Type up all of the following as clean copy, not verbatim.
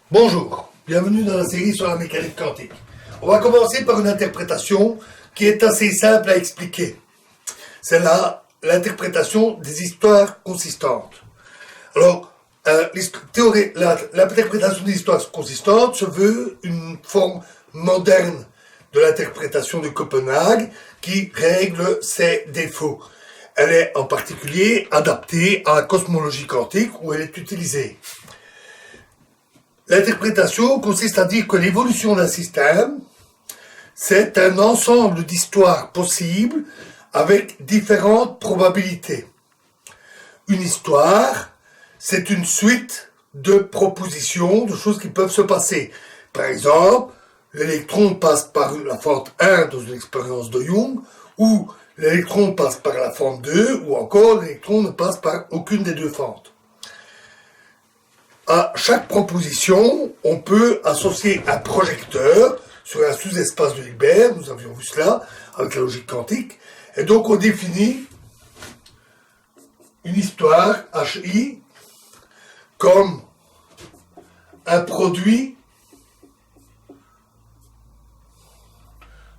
Bonjour, bienvenue dans la série sur la mécanique quantique. On va commencer par une interprétation qui est assez simple à expliquer. C'est l'interprétation des histoires consistantes. Alors, l'interprétation des histoires consistantes se veut une forme moderne de l'interprétation de Copenhague qui règle ses défauts. Elle est en particulier adaptée à la cosmologie quantique où elle est utilisée. L'interprétation consiste à dire que l'évolution d'un système, c'est un ensemble d'histoires possibles avec différentes probabilités. Une histoire, c'est une suite de propositions, de choses qui peuvent se passer. Par exemple, l'électron passe par la fente 1 dans une expérience de Young, ou l'électron passe par la fente 2, ou encore l'électron ne passe par aucune des deux fentes. À chaque proposition, on peut associer un projecteur sur un sous-espace de Hilbert, nous avions vu cela avec la logique quantique, et donc on définit une histoire HI comme un produit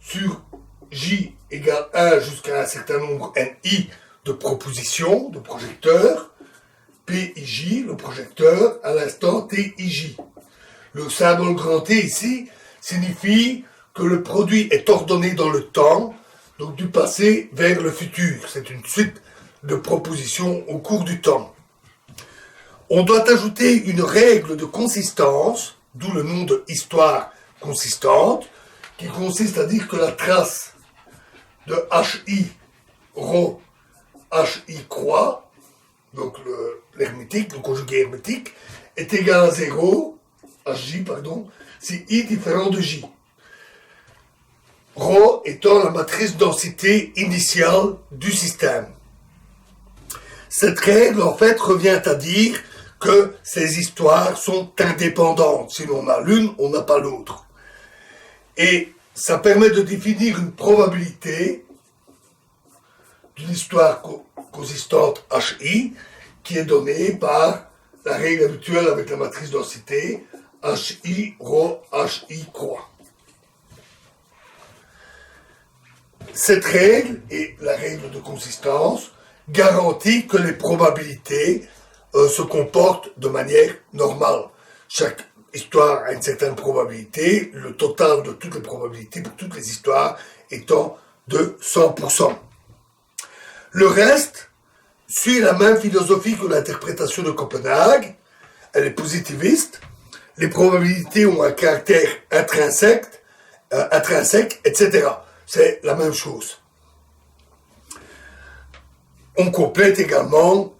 sur J égale 1 jusqu'à un certain nombre NI de propositions, de projecteurs, PIJ, le projecteur, à l'instant TIJ. Le symbole grand T ici signifie que le produit est ordonné dans le temps, donc du passé vers le futur. C'est une suite de propositions au cours du temps. On doit ajouter une règle de consistance, d'où le nom de histoire consistante, qui consiste à dire que la trace de HI, ρ, HI croix, donc l'hermétique, le conjugué hermétique, est égal à 0, HJ, si I différent de J. Rho étant la matrice densité initiale du système. Cette règle, en fait, revient à dire que ces histoires sont indépendantes. Si l'on a l'une, on n'a pas l'autre. Et ça permet de définir une probabilité d'une histoire consistante HI qui est donnée par la règle habituelle avec la matrice densité HI, ρ, HI croix. Cette règle, et la règle de consistance, garantit que les probabilités se comportent de manière normale. Chaque histoire a une certaine probabilité, le total de toutes les probabilités pour toutes les histoires étant de 100%. Le reste suit la même philosophie que l'interprétation de Copenhague. Elle est positiviste. Les probabilités ont un caractère intrinsèque, etc. C'est la même chose. On complète également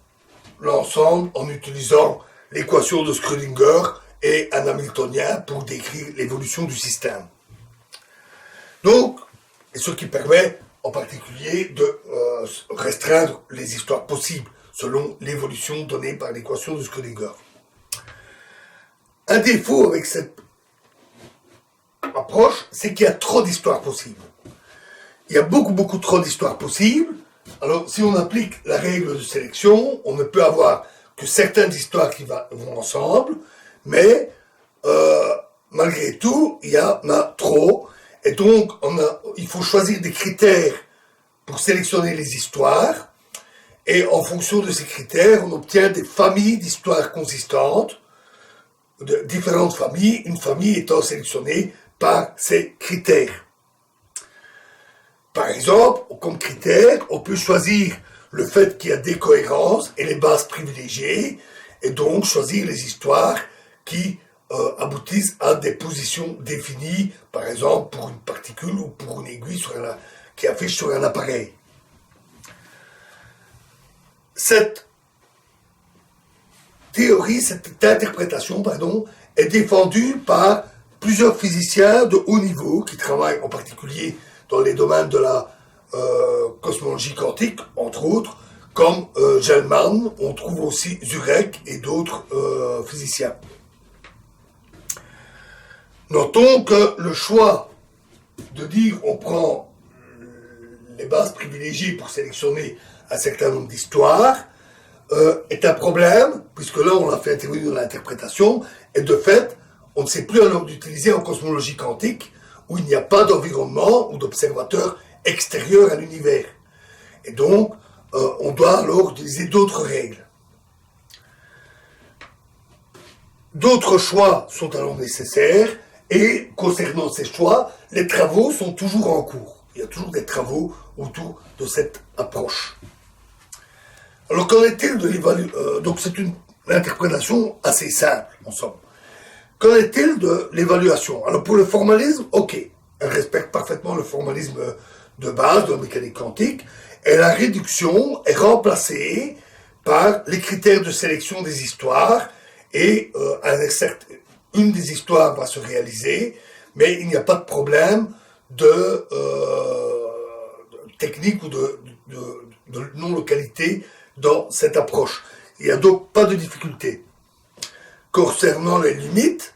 l'ensemble en utilisant l'équation de Schrödinger et un Hamiltonien pour décrire l'évolution du système. Donc, et ce qui permet en particulier de restreindre les histoires possibles selon l'évolution donnée par l'équation de Schrödinger. Un défaut avec cette approche, c'est qu'il y a trop d'histoires possibles. Il y a beaucoup trop d'histoires possibles. Alors, si on applique la règle de sélection, on ne peut avoir que certaines histoires qui vont ensemble, mais malgré tout, il y en a trop. Et donc, il faut choisir des critères pour sélectionner les histoires. Et en fonction de ces critères, on obtient des familles d'histoires consistantes, de différentes familles, une famille étant sélectionnée par ces critères. Par exemple, comme critère, on peut choisir le fait qu'il y a des cohérences et les bases privilégiées, et donc choisir les histoires qui aboutissent à des positions définies, par exemple pour une particule ou pour une aiguille qui affiche sur un appareil. Cette interprétation, est défendue par plusieurs physiciens de haut niveau qui travaillent en particulier dans les domaines de la cosmologie quantique, entre autres, comme Gell-Mann, on trouve aussi Zurek et d'autres physiciens. Notons que le choix de dire on prend les bases privilégiées pour sélectionner un certain nombre d'histoires est un problème, puisque là on l'a fait intervenir dans l'interprétation, et de fait, on ne sait plus alors d'utiliser en cosmologie quantique, où il n'y a pas d'environnement ou d'observateur extérieur à l'univers. Et donc, on doit alors utiliser d'autres règles. D'autres choix sont alors nécessaires, et concernant ces choix, les travaux sont toujours en cours. Il y a toujours des travaux autour de cette approche. Alors qu'en est-il de l'évaluation? Donc c'est une interprétation assez simple, en somme. Qu'en est-il de l'évaluation? Alors pour le formalisme, ok, elle respecte parfaitement le formalisme de base de la mécanique quantique, et la réduction est remplacée par les critères de sélection des histoires, et une des histoires va se réaliser, mais il n'y a pas de problème de technique ou de non-localité dans cette approche. Il n'y a donc pas de difficulté. Concernant les limites,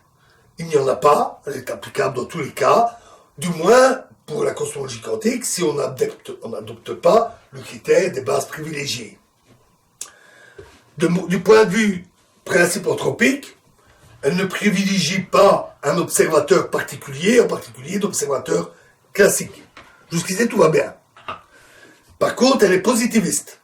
il n'y en a pas, elle est applicable dans tous les cas, du moins pour la cosmologie quantique, si on n'adopte pas le critère des bases privilégiées. Du point de vue principe anthropique, elle ne privilégie pas un observateur particulier, en particulier d'observateur classique. Jusqu'ici, tout va bien. Par contre, elle est positiviste.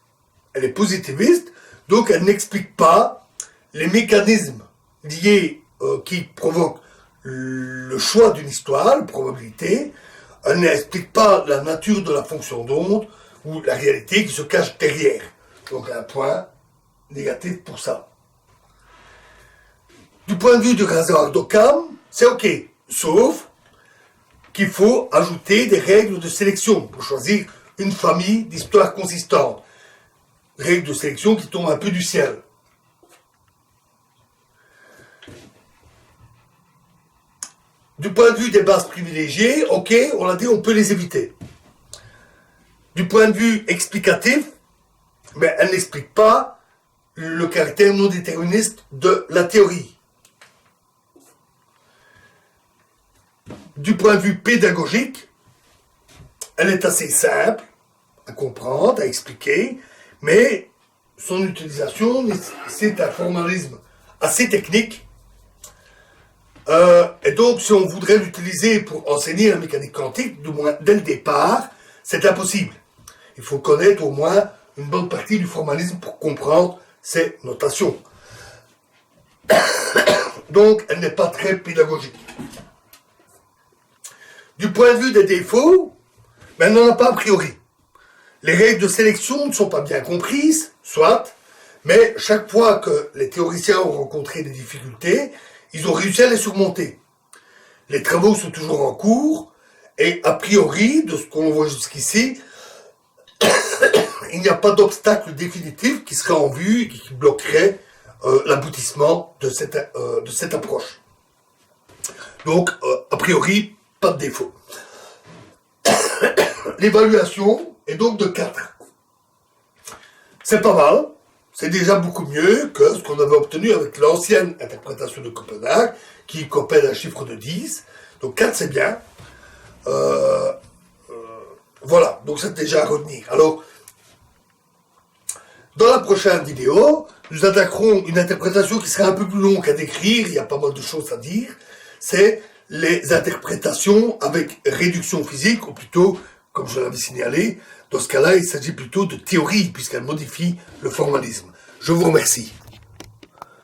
Elle est positiviste, donc elle n'explique pas les mécanismes liés qui provoquent le choix d'une histoire, la probabilité. Elle n'explique pas la nature de la fonction d'onde ou la réalité qui se cache derrière. Donc un point négatif pour ça. Du point de vue du hasard d'Occam, c'est ok, sauf qu'il faut ajouter des règles de sélection pour choisir une famille d'histoires consistantes. Règles de sélection qui tombent un peu du ciel. Du point de vue des bases privilégiées, ok, on l'a dit, on peut les éviter. Du point de vue explicatif, mais elle n'explique pas le caractère non déterministe de la théorie. Du point de vue pédagogique, elle est assez simple à comprendre, à expliquer, mais son utilisation, c'est un formalisme assez technique. Et donc, si on voudrait l'utiliser pour enseigner la mécanique quantique, du moins dès le départ, c'est impossible. Il faut connaître au moins une bonne partie du formalisme pour comprendre ces notations. Donc, elle n'est pas très pédagogique. Du point de vue des défauts, elle n'en a pas a priori. Les règles de sélection ne sont pas bien comprises, soit, mais chaque fois que les théoriciens ont rencontré des difficultés, ils ont réussi à les surmonter. Les travaux sont toujours en cours, et a priori, de ce qu'on voit jusqu'ici, il n'y a pas d'obstacle définitif qui serait en vue et qui bloquerait l'aboutissement de cette approche. Donc, a priori, pas de défaut. L'évaluation est donc de 4. C'est pas mal, c'est déjà beaucoup mieux que ce qu'on avait obtenu avec l'ancienne interprétation de Copenhague, qui coppelle un chiffre de 10. Donc 4 c'est bien. Voilà, donc c'est déjà à retenir. Alors, dans la prochaine vidéo, nous attaquerons une interprétation qui sera un peu plus longue à décrire, il y a pas mal de choses à dire, c'est les interprétations avec réduction physique, ou plutôt, comme je l'avais signalé, dans ce cas-là, il s'agit plutôt de théorie, puisqu'elle modifie le formalisme. Je vous remercie.